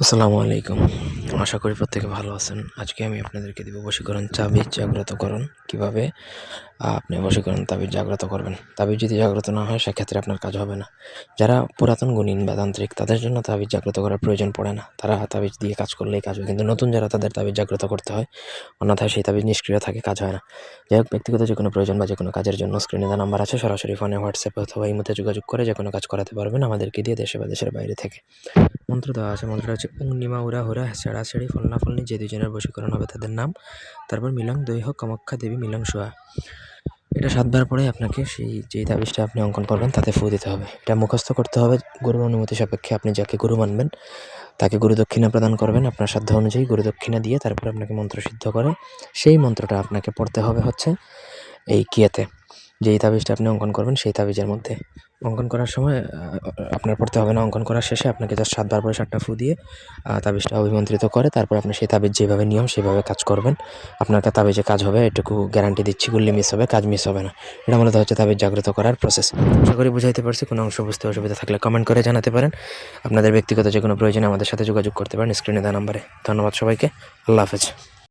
আসসালামু আলাইকুম। আশা করি প্রত্যেকে ভালো আছেন। আজকে আমি আপনাদেরকে দিব বশীকরণ তাবিজ জাগ্রতকরণ। কিভাবে আপনি বশীকরণ তাবিজ জাগ্রত করবেন। তাবিজ যদি জাগ্রত না হয় সেক্ষেত্রে আপনার কাজ হবে না। যারা পুরাতন গুণিন বা তান্ত্রিক তাদের জন্য তাবিজ জাগ্রত করার প্রয়োজন পড়ে না। তারা তাবিজ দিয়ে কাজ করলেই কাজ হয়। কিন্তু নতুন যারা তাদের তাবিজ জাগ্রত করতে হয়, অন্যথায় সেই তাবিজ নিষ্ক্রিয় থাকে, কাজ হয় না। যাই হোক, ব্যক্তিগত যে কোনো প্রয়োজন বা যে কোনো কাজের জন্য স্ক্রিনে দেওয়া নাম্বার আছে, সরাসরি ফোনে, হোয়াটসঅ্যাপে অথবা ইমোতে যোগাযোগ করে যে কোনো কাজ করাতে পারবেন আমাদেরকে দিয়ে, দেশে বা দেশের বাইরে থেকে। মন্ত্র দেওয়া আছে, মন্ত্রটা হচ্ছে ওং নিমা উরা হুরা ছেড়া ছেড়ি ফলনা ফলনি, যে দুজনের বশীকরণ হবে তাদের নাম, তারপর মিলং দৈহ কামাখ্যা দেবী মিলং সোয়া। এটা 7 বার পরে আপনাকে যেই তাবিজটা আপনি অঙ্কন করবেন তাতে ফু দিতে হবে। এটা মুখস্থ করতে হবে। গুরুর অনুমতি সাপেক্ষে আপনি যাকে গুরু মানবেন তাকে গুরু দক্ষিণা প্রদান করবেন। আপনার সাধ্য অনুযায়ী গুরু দক্ষিণা দিয়ে তারপর আপনাকে মন্ত্র সিদ্ধ করে সেই মন্ত্রটা আপনাকে পড়তে হবে হচ্ছে এই কিয়েতে, যেই তাবিজটা আপনি অঙ্কন করবেন সেই তাবিজের মধ্যে। অঙ্কন করার সময় আপনার পড়তে হবে না। অঙ্কন করার শেষে আপনাকে জাস্ট 7 বার পরে 7টা ফু দিয়ে তাবিজটা অভিমন্ত্রিত করে তারপর আপনি সেই তাবিজ যেভাবে নিয়ম সেভাবে কাজ করবেন। আপনার তাবিজে কাজ হবে, এটুকু গ্যারান্টি দিচ্ছি। গুল্লি মিস হবে, কাজ মিস হবে না। এটা মূলত হচ্ছে তাবিজ জাগ্রত করার প্রসেস। আশা করি বুঝাইতে পারছি। কোনো অংশ বুঝতে অসুবিধা থাকলে কমেন্ট করে জানাতে পারেন। আপনাদের ব্যক্তিগত যে কোনো প্রয়োজনে আমাদের সাথে যোগাযোগ করতে পারেন স্ক্রিনে দেওয়া নাম্বারে। ধন্যবাদ সবাইকে। আল্লাহ হাফেজ।